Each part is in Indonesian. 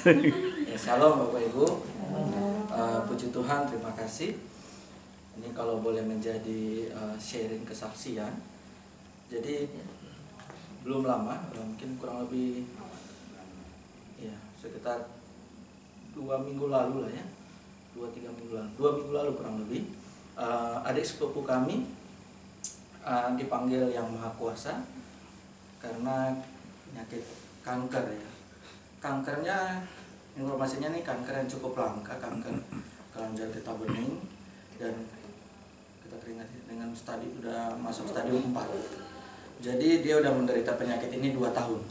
Ya, salam Bapak Ibu. Puji Tuhan, terima kasih. Ini kalau boleh menjadi sharing kesaksian. Jadi belum lama, mungkin kurang lebih ya sekitar 2 minggu lalu lah ya, 2-3 minggu lalu, 2 minggu lalu kurang lebih, adik sepupu kami dipanggil Yang Maha Kuasa karena penyakit kanker ya. Kankernya, informasinya nih, kanker yang cukup langka, kanker kelenjar getah bening, dan kita teringat dengan udah masuk stadium 4. Jadi dia udah menderita penyakit ini 2 tahun.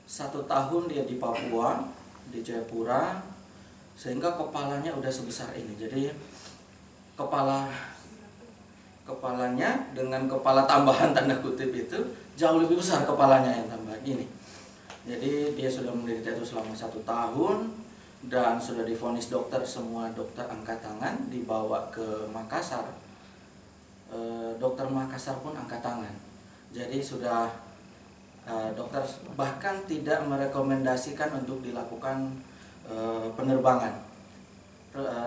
1 tahun dia di Papua, di Jayapura, sehingga kepalanya udah sebesar ini. Jadi kepalanya dengan kepala tambahan tanda kutip itu jauh lebih besar kepalanya yang tambah ini. Jadi dia sudah menderita itu selama 1 tahun dan sudah divonis dokter, semua dokter angkat tangan, dibawa ke Makassar. Dokter Makassar pun angkat tangan. Jadi sudah dokter bahkan tidak merekomendasikan untuk dilakukan penerbangan.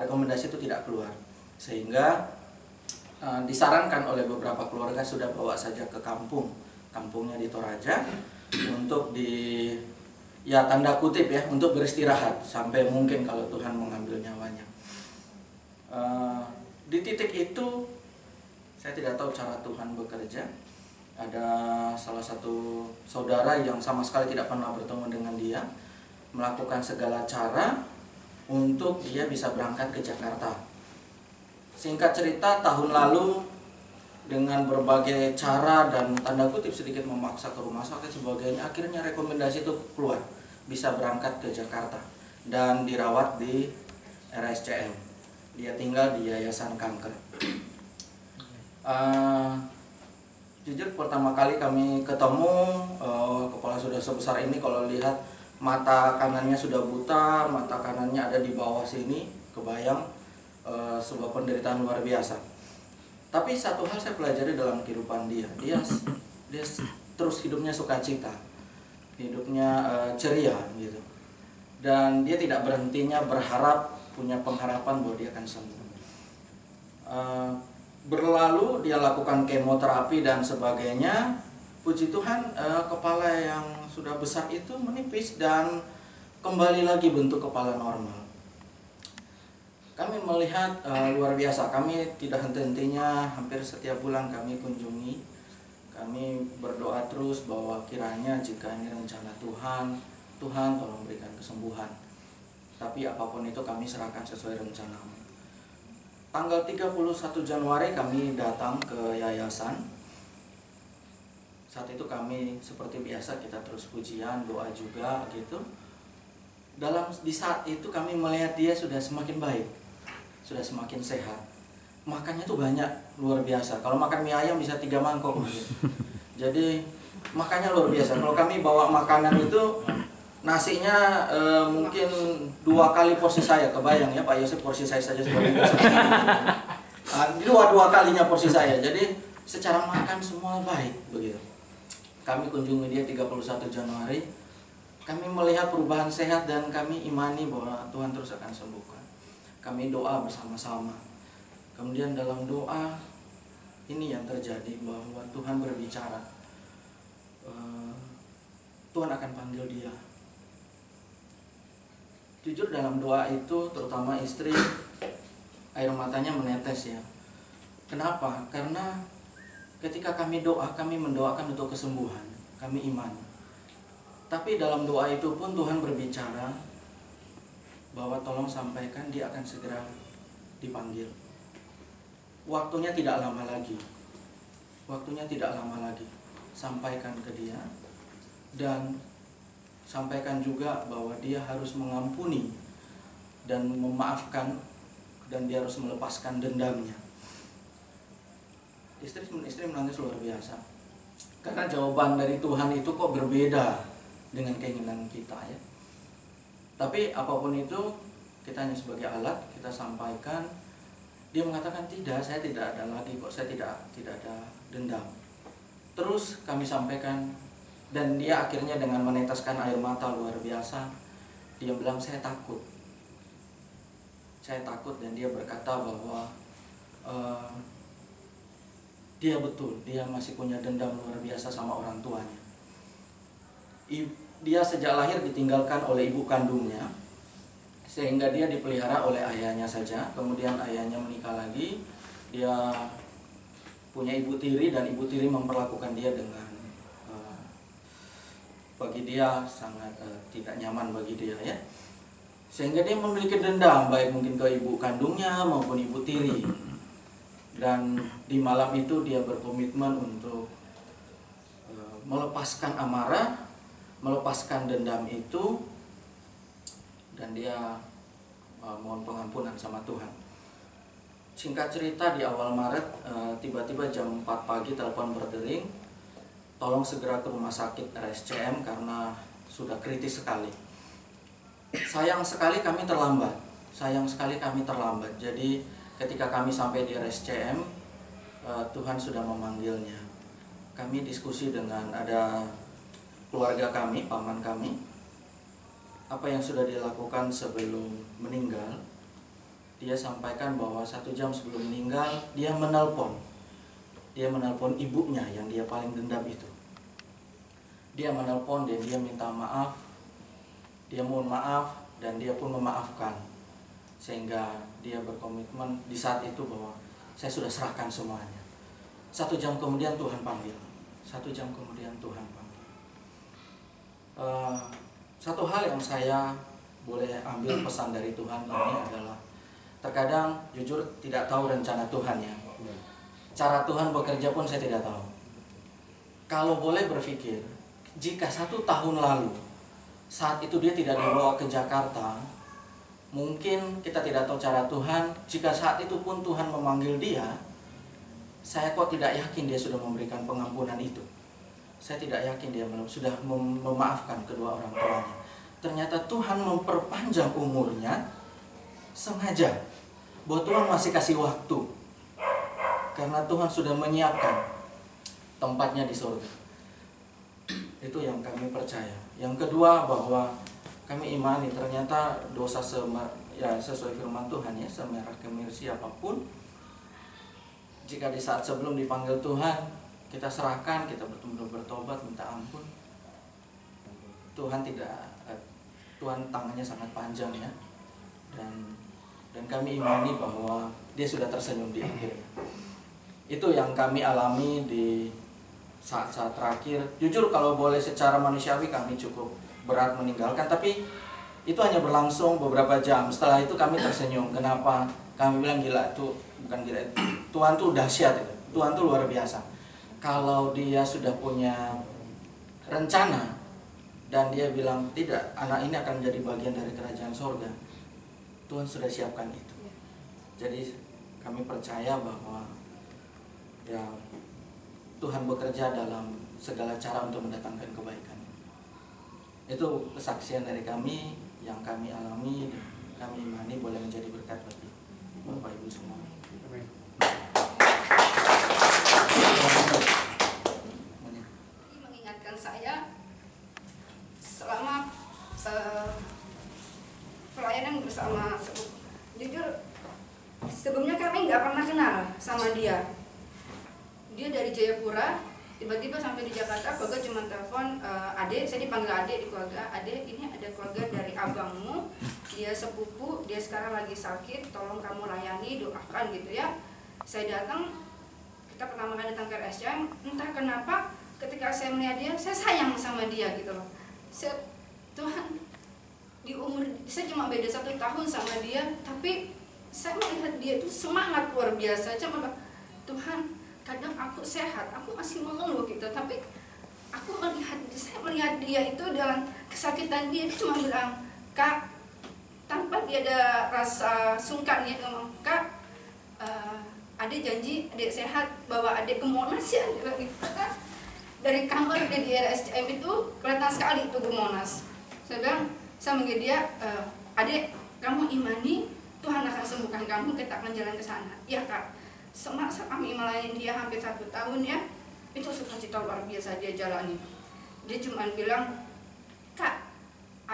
Rekomendasi itu tidak keluar, sehingga disarankan oleh beberapa keluarga sudah bawa saja ke kampungnya di Toraja untuk ya tanda kutip ya, untuk beristirahat sampai mungkin kalau Tuhan mengambil nyawanya. Di titik itu saya tidak tahu cara Tuhan bekerja. Ada salah satu saudara yang sama sekali tidak pernah bertemu dengan dia, melakukan segala cara untuk dia bisa berangkat ke Jakarta. Singkat cerita, tahun lalu dengan berbagai cara dan tanda kutip sedikit memaksa ke rumah sakit sebagainya, akhirnya rekomendasi itu keluar, bisa berangkat ke Jakarta dan dirawat di RSCM. Dia tinggal di Yayasan Kanker. Jujur pertama kali kami ketemu, kepala sudah sebesar ini, kalau lihat mata kanannya sudah buta, mata kanannya ada di bawah sini, kebayang sebuah penderitaan luar biasa. Tapi satu hal saya pelajari dalam kehidupan dia terus hidupnya sukacita, hidupnya ceria gitu, dan dia tidak berhentinya berharap, punya pengharapan bahwa dia akan sembuh. Berlalu dia lakukan kemoterapi dan sebagainya. Puji Tuhan, kepala yang sudah besar itu menipis dan kembali lagi bentuk kepala normal. Kami melihat luar biasa. Kami tidak henti-hentinya, hampir setiap bulan kami kunjungi. Kami berdoa terus bahwa kiranya jika ini rencana Tuhan, Tuhan tolong berikan kesembuhan. Tapi apapun itu kami serahkan sesuai rencana-Mu. Tanggal 31 Januari kami datang ke yayasan. Saat itu kami seperti biasa, kita terus pujian, doa juga gitu. Di saat itu kami melihat dia sudah semakin baik, sudah semakin sehat. Makannya tuh banyak, luar biasa. Kalau makan mie ayam bisa 3 mangkok gitu. Jadi makannya luar biasa. Kalau kami bawa makanan itu, nasinya mungkin 2 kali porsi saya. Kebayang ya Pak Yosef, porsi saya saja sebagai dua kalinya porsi saya. Jadi secara makan semua baik begitu. Kami kunjungi dia 31 Januari. Kami melihat perubahan sehat dan kami imani bahwa Tuhan terus akan sembuhkan. Kami doa bersama-sama. Kemudian dalam doa ini yang terjadi, bahwa Tuhan berbicara. Tuhan akan panggil dia. Jujur dalam doa itu, terutama istri, air matanya menetes ya. Kenapa? Karena ketika kami doa, kami mendoakan untuk kesembuhan. Kami iman. Tapi dalam doa itu pun Tuhan berbicara bahwa tolong sampaikan dia akan segera dipanggil. Waktunya tidak lama lagi. Waktunya tidak lama lagi. Sampaikan ke dia. Dan sampaikan juga bahwa dia harus mengampuni dan memaafkan, dan dia harus melepaskan dendamnya. Istri menangis luar biasa. Karena jawaban dari Tuhan itu kok berbeda dengan keinginan kita ya. Tapi apapun itu, kita hanya sebagai alat, kita sampaikan. Dia mengatakan tidak, saya tidak ada lagi kok, saya tidak ada dendam. Terus kami sampaikan, dan dia akhirnya dengan meneteskan air mata luar biasa, Dia bilang, saya takut. Saya takut. Dan dia berkata bahwa dia betul, dia masih punya dendam luar biasa sama orang tuanya. Dia sejak lahir ditinggalkan oleh ibu kandungnya, sehingga dia dipelihara oleh ayahnya saja. Kemudian ayahnya menikah lagi, dia punya ibu tiri, dan ibu tiri memperlakukan dia dengan bagi dia sangat tidak nyaman bagi dia, ya. Sehingga dia memiliki dendam, baik mungkin ke ibu kandungnya maupun ibu tiri. Dan di malam itu dia berkomitmen untuk melepaskan amarah, melepaskan dendam itu, dan dia mohon pengampunan sama Tuhan. Singkat cerita, di awal Maret tiba-tiba jam 4 pagi telepon berdering, tolong segera ke rumah sakit RSCM karena sudah kritis sekali. Sayang sekali kami terlambat. Jadi ketika kami sampai di RSCM, Tuhan sudah memanggilnya. Kami diskusi dengan ada keluarga kami, paman kami, apa yang sudah dilakukan sebelum meninggal. Dia sampaikan bahwa 1 jam sebelum meninggal, dia menelpon ibunya yang dia paling dendam itu. Dia menelpon dan dia minta maaf, dia mohon maaf, dan dia pun memaafkan. Sehingga dia berkomitmen di saat itu bahwa saya sudah serahkan semuanya. 1 jam kemudian Tuhan panggil. Satu hal yang saya boleh ambil pesan dari Tuhan ini adalah, terkadang jujur tidak tahu rencana Tuhan, ya. Cara Tuhan bekerja pun saya tidak tahu. Kalau boleh berpikir, jika 1 tahun lalu saat itu dia tidak dibawa ke Jakarta, mungkin kita tidak tahu cara Tuhan. Jika saat itu pun Tuhan memanggil dia, saya kok tidak yakin dia sudah memberikan pengampunan itu. Saya tidak yakin dia sudah memaafkan kedua orang tuanya. Ternyata Tuhan memperpanjang umurnya sengaja, bahwa Tuhan masih kasih waktu, karena Tuhan sudah menyiapkan tempatnya di surga. Itu yang kami percaya. Yang kedua, bahwa kami imani ternyata dosa sesuai firman Tuhan, ya, semerah kemir siapapun, jika di saat sebelum dipanggil Tuhan kita serahkan, kita bertobat, minta ampun, Tuhan tangannya sangat panjang, ya. Dan kami imani bahwa dia sudah tersenyum di akhirnya. Itu yang kami alami di saat-saat terakhir. Jujur kalau boleh secara manusiawi kami cukup berat meninggalkan, tapi itu hanya berlangsung beberapa jam. Setelah itu kami tersenyum. Kenapa? Kami bilang gila itu, bukan gila, Tuhan tuh dahsyat itu. Tuhan tuh luar biasa. Kalau dia sudah punya rencana dan dia bilang tidak, anak ini akan menjadi bagian dari kerajaan sorga, Tuhan sudah siapkan itu. Jadi kami percaya bahwa, ya, Tuhan bekerja dalam segala cara untuk mendatangkan kebaikan. Itu kesaksian dari kami yang kami alami, dan kami imani boleh menjadi berkat bagi Bapak Ibu semua. Amin. Mengingatkan saya selama pelayanan bersama. Jujur sebelumnya kami nggak pernah kenal sama dia. Dia dari Jayapura, tiba-tiba sampai di Jakarta. Keluarga cuma telepon, adek, saya dipanggil adek di keluarga. Adek, ini ada keluarga dari abangmu, dia sepupu, dia sekarang lagi sakit, tolong kamu layani, doakan gitu, ya. Saya datang, kita pertama kali datang ke RSCM, entah kenapa ketika saya melihat dia, saya sayang sama dia gitu loh. Tuhan, di umur saya cuma beda 1 tahun sama dia, tapi saya melihat dia itu semangat luar biasa. Cuma Tuhan, kadang aku sehat, aku masih mengeluh gitu, tapi saya melihat dia itu dalam kesakitan dia cuma bilang, Kak, tanpa dia ada rasa sungkan, dia ngomong, Kak, adek janji, adek sehat, bawa adek ke Monas ya, gitu. Dari kamar dia di RSCM itu kelihatan sekali itu ke Monas. Saya bilang, sama dia, adek, kamu imani Tuhan akan sembuhkan kamu, kita akan jalan ke sana. Iya, Kak. Semasa kami melayani dia hampir 1 tahun, ya, itu sukacita luar biasa dia jalani. Dia cuma bilang, Kak,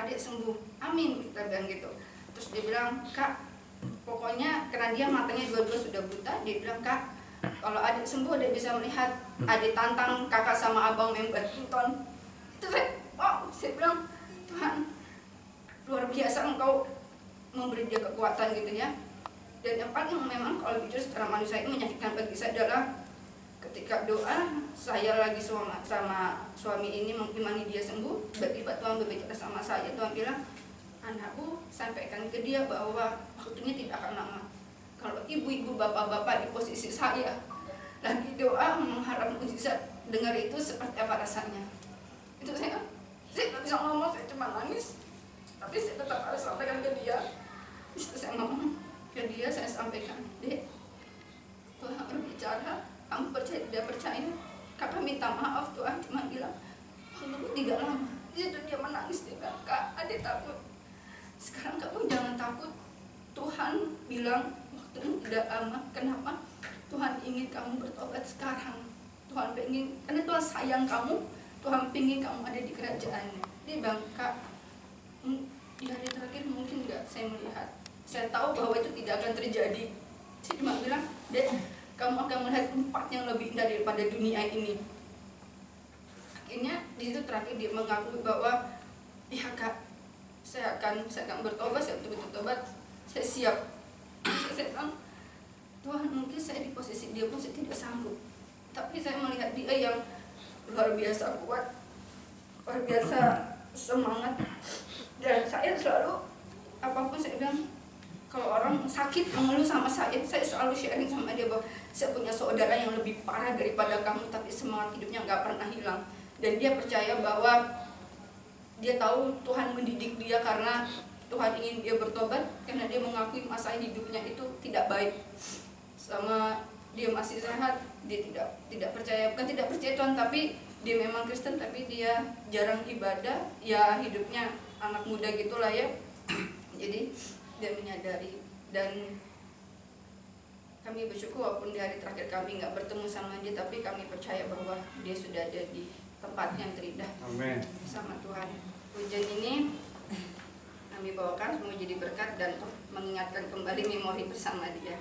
adik sembuh, amin, kita bilang gitu. Terus dia bilang, Kak, pokoknya karena dia matanya dua-dua sudah buta, dia bilang, Kak, kalau adik sembuh adik bisa melihat adik tantang kakak sama abang main badminton. Itu saya bilang, Tuhan luar biasa engkau memberi dia kekuatan gitu ya. Dan yang paling memang kalau jujur secara manusia ini menyakitkan bagi saya adalah ketika doa saya lagi sama suami ini mengimani dia sembuh, tiba-tiba Tuhan berbicara sama saya. Tuhan bilang, anakku, sampaikan ke dia bahwa waktunya tidak akan lama. Kalau ibu-ibu, bapak-bapak di posisi saya lagi doa mengharap mujizat, dengar itu seperti apa rasanya. Itu saya nggak bisa ngomong, saya cuma nangis, tapi saya tetap harus sampaikan ke dia. Itu saya ngomong ke dia, saya sampaikan, Dek, Tuhan berbicara, kamu percaya tidak percaya? Kakak minta maaf, Tuhan cuma bilang waktu tidak lama. Di situ dia menangis, dia bilang, Kak, adik takut. Sekarang kamu jangan takut. Tuhan bilang waktumu tidak lama. Kenapa? Tuhan ingin kamu bertobat sekarang. Tuhan ingin, karena Tuhan sayang kamu. Tuhan ingin kamu ada di kerajaannya. Dia bilang, Kak, di hari terakhir mungkin nggak saya melihat. Saya tahu bahwa itu tidak akan terjadi. Saya cuma bilang, Dek, kamu akan melihat tempat yang lebih indah daripada dunia ini. Akhirnya di situ terakhir dia mengakui bahwa, ya Kak, saya akan bertobat, saya betul-betul tobat, saya siap. Saya bilang, Tuhan, mungkin saya di posisi dia pun saya tidak sanggup, tapi saya melihat dia yang luar biasa kuat, luar biasa semangat. Dan saya selalu, apapun saya bilang, kalau orang sakit mengeluh sama saya selalu sharing sama dia bahwa saya punya saudara yang lebih parah daripada kamu, tapi semangat hidupnya nggak pernah hilang. Dan dia percaya bahwa dia tahu Tuhan mendidik dia karena Tuhan ingin dia bertobat, karena dia mengakui masa hidupnya itu tidak baik. Sama dia masih sehat, dia tidak percaya, bukan tidak percaya Tuhan, tapi dia memang Kristen tapi dia jarang ibadah, ya hidupnya anak muda gitulah ya. Jadi dia menyadari, dan kami bersyukur walaupun di hari terakhir kami nggak bertemu sama dia, tapi kami percaya bahwa dia sudah ada di tempat yang terindah. Amen. Sama Tuhan. Pujian ini kami bawakan semoga jadi berkat dan mengingatkan kembali memori bersama dia.